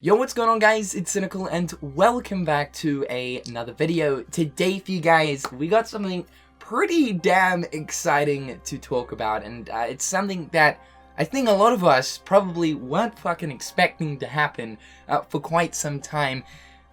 Yo, what's going on guys? It's Cynical and welcome back to another video. Today for you guys, we got something pretty damn exciting to talk about, and it's something that I think a lot of us probably weren't fucking expecting to happen for quite some time.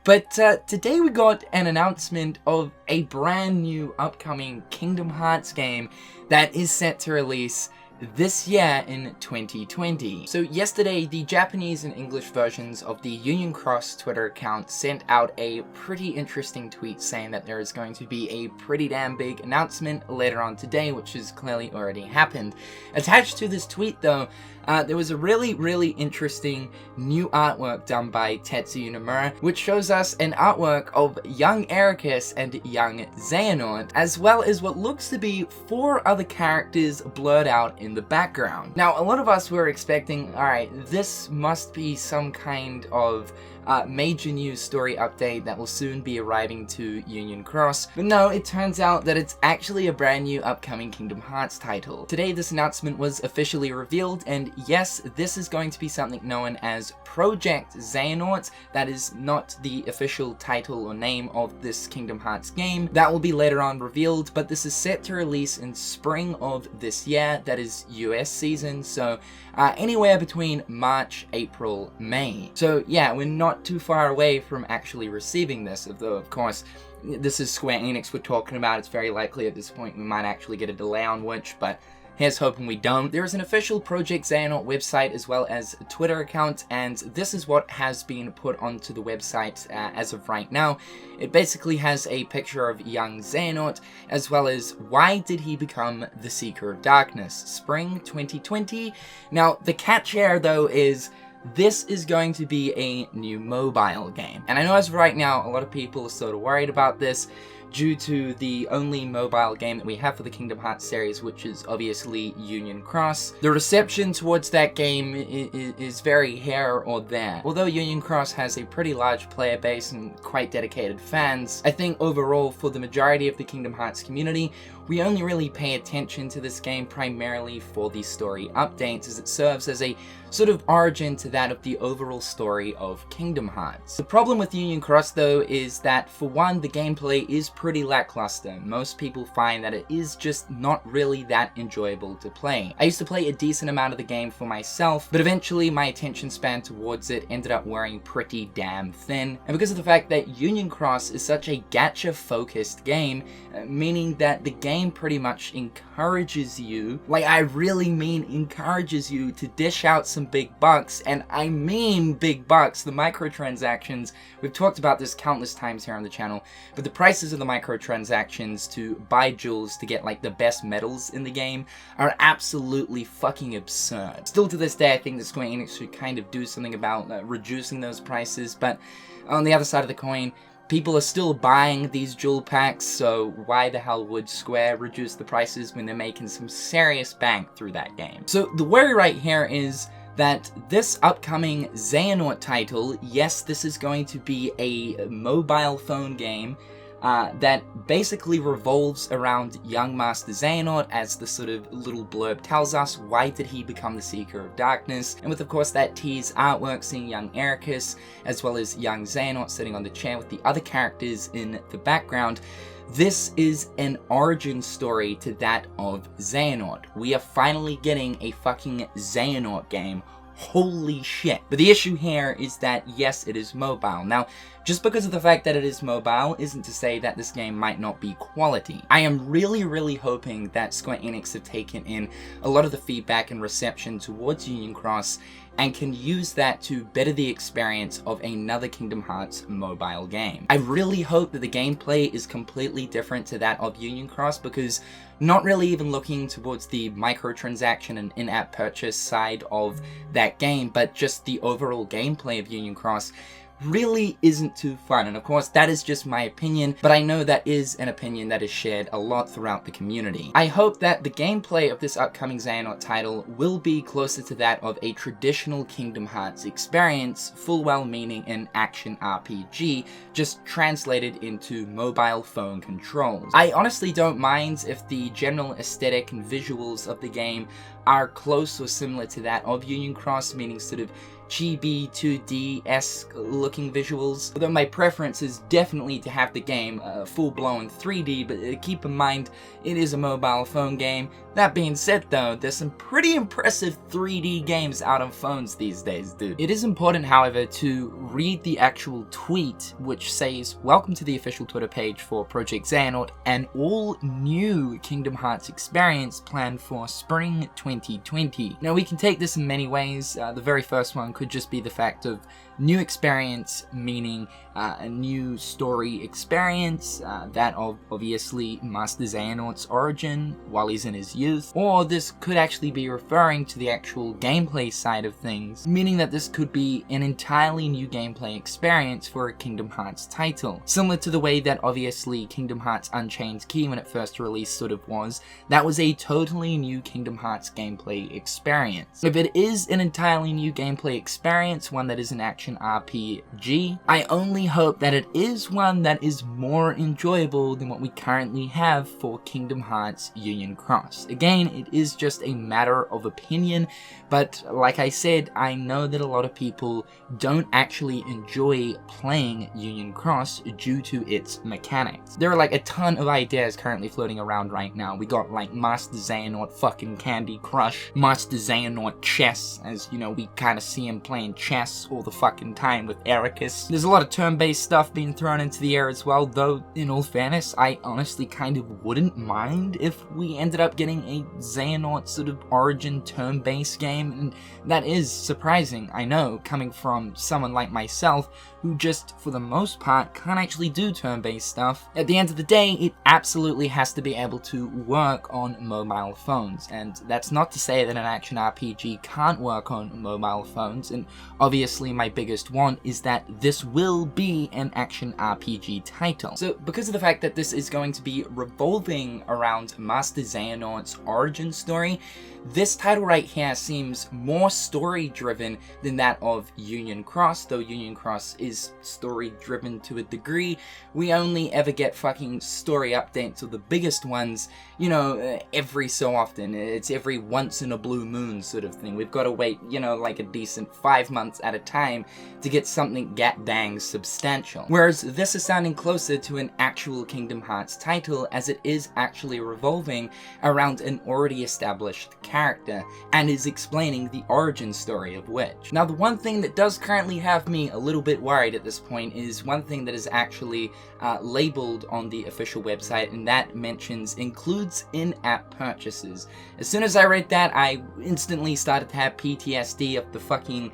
But today we got an announcement of a brand new upcoming Kingdom Hearts game that is set to release this year in 2020. So yesterday, the Japanese and English versions of the Union Cross Twitter account sent out a pretty interesting tweet saying that there is going to be a pretty damn big announcement later on today, which has clearly already happened. Attached to this tweet though, there was a really interesting new artwork done by Tetsuya Nomura, which shows us an artwork of Young Eraqus and Young Xehanort, as well as what looks to be 4 other characters blurred out in the background. Now, a lot of us were expecting, alright, this must be some kind of major news story update that will soon be arriving to Union Cross, but no, it turns out that it's actually a brand new upcoming Kingdom Hearts title. Today this announcement was officially revealed, and yes, this is going to be something known as Project Xehanort. That is not the official title or name of this Kingdom Hearts game. That will be later on revealed, but this is set to release in spring of this year. That is US season, so anywhere between March, April, May. So yeah, we're not too far away from actually receiving this, although of course this is Square Enix we're talking about. It's very likely at this point we might actually get a delay on which, but here's hoping we don't. There is an official Project Xehanort website as well as a Twitter account, and this is what has been put onto the website as of right now. It basically has a picture of Young Xehanort, as well as why did he become the Seeker of Darkness? Spring 2020? Now, the catch here though is this is going to be a new mobile game. And I know as of right now, a lot of people are sort of worried about this due to the only mobile game that we have for the Kingdom Hearts series, which is obviously Union Cross. The reception towards that game is very here or there. Although Union Cross has a pretty large player base and quite dedicated fans, I think overall for the majority of the Kingdom Hearts community, we only really pay attention to this game primarily for the story updates, as it serves as a sort of origin to that of the overall story of Kingdom Hearts. The problem with Union Cross though is that, for one, the gameplay is pretty lackluster. Most people find that it is just not really that enjoyable to play. I used to play a decent amount of the game for myself, but eventually my attention span towards it ended up wearing pretty damn thin. And because of the fact that Union Cross is such a gacha focused game, meaning that the game pretty much encourages you, like I really mean encourages you, to dish out some big bucks, and I mean big bucks. The microtransactions, we've talked about this countless times here on the channel, but the prices of the microtransactions to buy jewels to get like the best medals in the game are absolutely fucking absurd. Still to this day, I think that Square Enix should kind of do something about reducing those prices, but on the other side of the coin, people are still buying these jewel packs, so why the hell would Square reduce the prices when they're making some serious bank through that game? So the worry right here is that this upcoming Xehanort title, yes, this is going to be a mobile phone game that basically revolves around young Master Xehanort, as the sort of little blurb tells us. Why did he become the Seeker of Darkness? And with, of course, that tease artwork seeing young Eraqus, as well as young Xehanort sitting on the chair with the other characters in the background, this is an origin story to that of Xehanort. We are finally getting a fucking Xehanort game. Holy shit. But the issue here is that, yes, it is mobile. Now, just because of the fact that it is mobile isn't to say that this game might not be quality. I am really hoping that Square Enix have taken in a lot of the feedback and reception towards Union Cross and can use that to better the experience of another Kingdom Hearts mobile game. I really hope that the gameplay is completely different to that of Union Cross, because not really even looking towards the microtransaction and in-app purchase side of that game, but just the overall gameplay of Union Cross really isn't too fun. And of course, that is just my opinion, but I know that is an opinion that is shared a lot throughout the community. I hope that the gameplay of this upcoming Xehanort title will be closer to that of a traditional Kingdom Hearts experience, full well meaning an action RPG, just translated into mobile phone controls. I honestly don't mind if the general aesthetic and visuals of the game are close or similar to that of Union Cross, meaning sort of chibi 2D-esque looking visuals. Although my preference is definitely to have the game full-blown 3D, but keep in mind, it is a mobile phone game. That being said though, there's some pretty impressive 3D games out on phones these days, dude. It is important, however, to read the actual tweet, which says, "Welcome to the official Twitter page for Project Xehanort, an all-new Kingdom Hearts experience planned for spring 2020. Now, we can take this in many ways. The very first one could just be the fact of new experience, meaning a new story experience, that of obviously Master Xehanort's origin while he's in his youth. Or this could actually be referring to the actual gameplay side of things, meaning that this could be an entirely new gameplay experience for a Kingdom Hearts title. Similar to the way that obviously Kingdom Hearts Unchained Key, when it first released, sort of was. That was a totally new Kingdom Hearts gameplay experience. If it is an entirely new gameplay experience, one that is an action RPG, I only hope that it is one that is more enjoyable than what we currently have for Kingdom Hearts Union Cross. Again, it is just a matter of opinion, but like I said, I know that a lot of people don't actually enjoy playing Union Cross due to its mechanics. There are like a ton of ideas currently floating around right now. We got like Master Xehanort fucking Candy Crush, Master Xehanort chess, as you know, we kind of see him playing chess all the fucking time with Eraqus. There's a lot of turn-based stuff being thrown into the air as well, though in all fairness, I honestly kind of wouldn't mind if we ended up getting a Xehanort sort of origin turn-based game, and that is surprising, I know, coming from someone like myself who just, for the most part, can't actually do turn-based stuff. At the end of the day, it absolutely has to be able to work on mobile phones, and that's not to say that an action RPG can't work on mobile phones, and obviously my biggest want is that this will be an action RPG title. So because of the fact that this is going to be revolving around Master Xehanort's origin story, this title right here seems more story-driven than that of Union Cross, though Union Cross is story-driven to a degree. We only ever get fucking story updates, or the biggest ones, you know, every so often. It's every once in a blue moon sort of thing. We've got to wait, you know, like a decent 5 months at a time to get something dang substantial. Whereas this is sounding closer to an actual Kingdom Hearts title, as it is actually revolving around an already established character, and is explaining the origin story of which. Now, the one thing that does currently have me a little bit worried at this point is one thing that is actually labeled on the official website, and that mentions includes in-app purchases. As soon as I read that, I instantly started to have PTSD of the fucking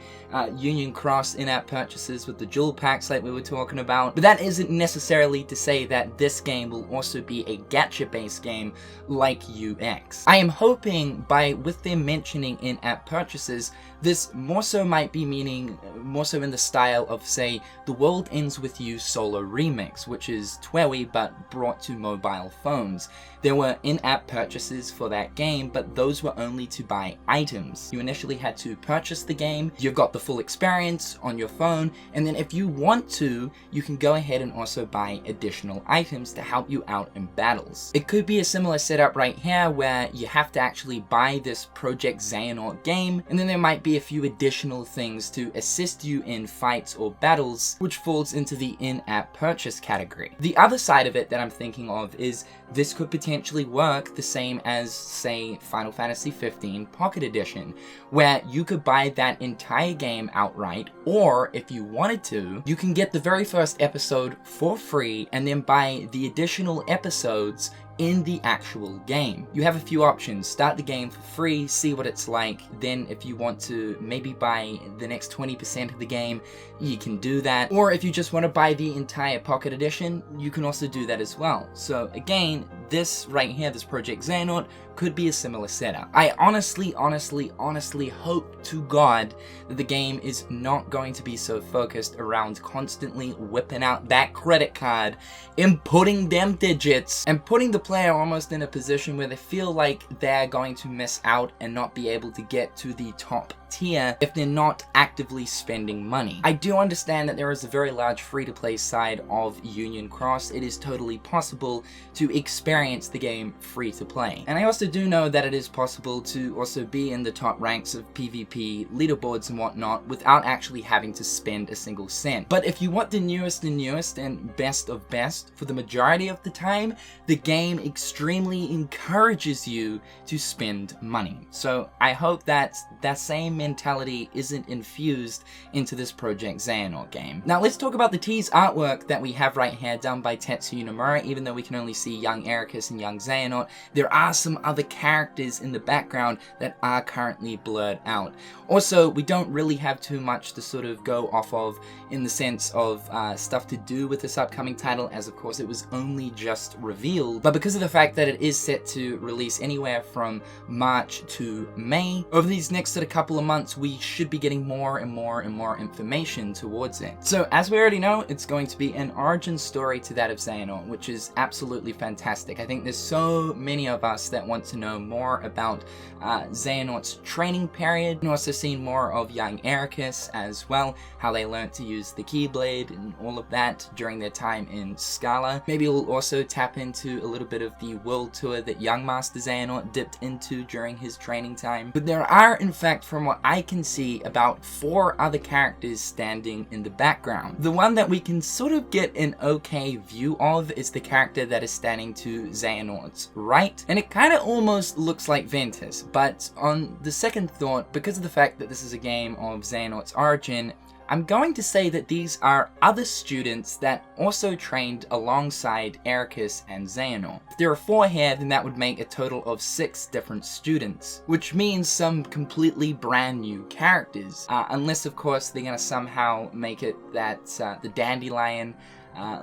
Union Cross in-app purchases with the jewel packs like we were talking about. But that isn't necessarily to say that this game will also be a gacha-based game like UX. I am hoping with them mentioning in-app purchases, this more so might be meaning more so in the style of, say, The World Ends With You Solo Remix, which is TWEWY but brought to mobile phones. There were in-app purchases for that game, but those were only to buy items. You initially had to purchase the game, you've got the full experience on your phone, and then if you want to, you can go ahead and also buy additional items to help you out in battles. It could be a similar setup right here, where you have to actually buy this Project Xehanort game, and then there might be a few additional things to assist you in fights or battles, which falls into the in-app purchase category. The other side of it that I'm thinking of is this could potentially work the same as, say, Final Fantasy 15 Pocket Edition, where you could buy that entire game outright, or if you wanted to, you can get the very first episode for free and then buy the additional episodes in the actual game. You have a few options. Start the game for free, see what it's like, then if you want to maybe buy the next 20% of the game, you can do that. Or if you just want to buy the entire Pocket Edition, you can also do that as well. So again, this right here, this Project Xehanort, could be a similar setup. I honestly hope to God that the game is not going to be so focused around constantly whipping out that credit card, inputting them digits, and putting the player almost in a position where they feel like they're going to miss out and not be able to get to the top tier if they're not actively spending money. I do understand that there is a very large free-to-play side of Union Cross. It is totally possible to experience experience the game free to play. And I also do know that it is possible to also be in the top ranks of PvP leaderboards and whatnot without actually having to spend a single cent. But if you want the newest and best of best, for the majority of the time, the game extremely encourages you to spend money. So I hope that that same mentality isn't infused into this Project Xehanort game. Now let's talk about the tease artwork that we have right here done by Tetsuya Nomura. Even though we can only see Young Eraqus and Young Xehanort, there are some other characters in the background that are currently blurred out. Also, we don't really have too much to sort of go off of in the sense of stuff to do with this upcoming title, as of course it was only just revealed, but because of the fact that it is set to release anywhere from March to May, over these next sort of couple of months we should be getting more and more information towards it. So as we already know, it's going to be an origin story to that of Xehanort, which is absolutely fantastic. I think there's so many of us that want to know more about Xehanort's training period, and also seen more of Young Eraqus as well, how they learned to use the Keyblade and all of that during their time in Scala. Maybe we'll also tap into a little bit of the world tour that Young Master Xehanort dipped into during his training time. But there are, in fact, from what I can see, about 4 other characters standing in the background. The one that we can sort of get an okay view of is the character that is standing to Xehanort's right, and it kind of almost looks like Ventus, but on the second thought, because of the fact that this is a game of Xehanort's origin, I'm going to say that these are other students that also trained alongside Eraqus and Xehanort. If there are 4 here, then that would make a total of 6 different students, which means some completely brand new characters, unless of course they're gonna somehow make it that the Dandelion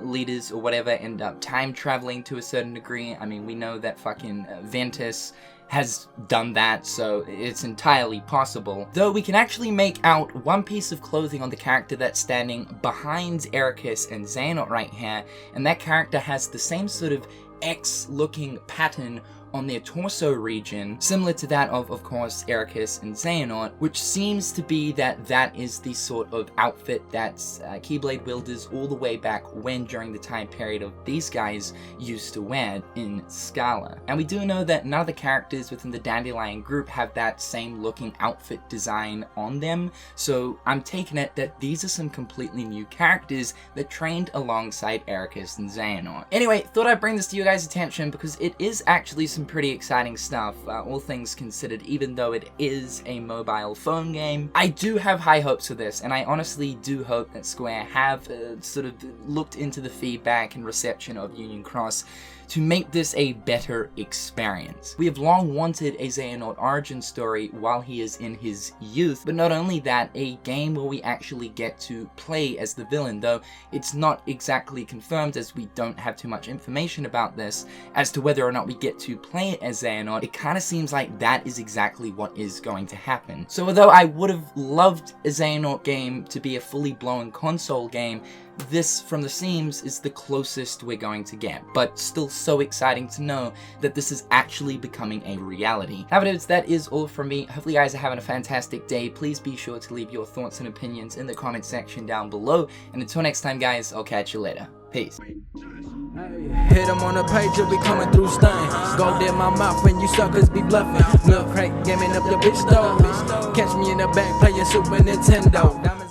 leaders or whatever end up time traveling to a certain degree. I mean, we know that fucking Ventus has done that, so it's entirely possible. Though we can actually make out one piece of clothing on the character that's standing behind Eraqus and Xehanort right here, and that character has the same sort of X-looking pattern on their torso region, similar to that of course, Eraqus and Xehanort, which seems to be that is the sort of outfit that Keyblade wielders all the way back when, during the time period of these guys, used to wear in Scala. And we do know that none of the characters within the Dandelion group have that same looking outfit design on them, so I'm taking it that these are some completely new characters that trained alongside Eraqus and Xehanort. Anyway, thought I'd bring this to you guys' attention because it is actually some pretty exciting stuff, all things considered. Even though it is a mobile phone game, I do have high hopes for this, and I honestly do hope that Square have sort of looked into the feedback and reception of Union Cross to make this a better experience. We have long wanted a Xehanort origin story while he is in his youth, but not only that, a game where we actually get to play as the villain, though it's not exactly confirmed, as we don't have too much information about this, as to whether or not we get to play as Xehanort. It kind of seems like that is exactly what is going to happen. So although I would have loved a Xehanort game to be a fully blown console game, this, from the seams, is the closest we're going to get, but still so exciting to know that this is actually becoming a reality. However, that is all from me. Hopefully you guys are having a fantastic day. Please be sure to leave your thoughts and opinions in the comment section down below, and until next time guys, I'll catch you later. Peace. Hit them on the page, you'll be coming through stunning. Gold in my mouth when you suckers be bluffing. Milk crate, gaming up the bitch though. Catch me in the back playing Super Nintendo.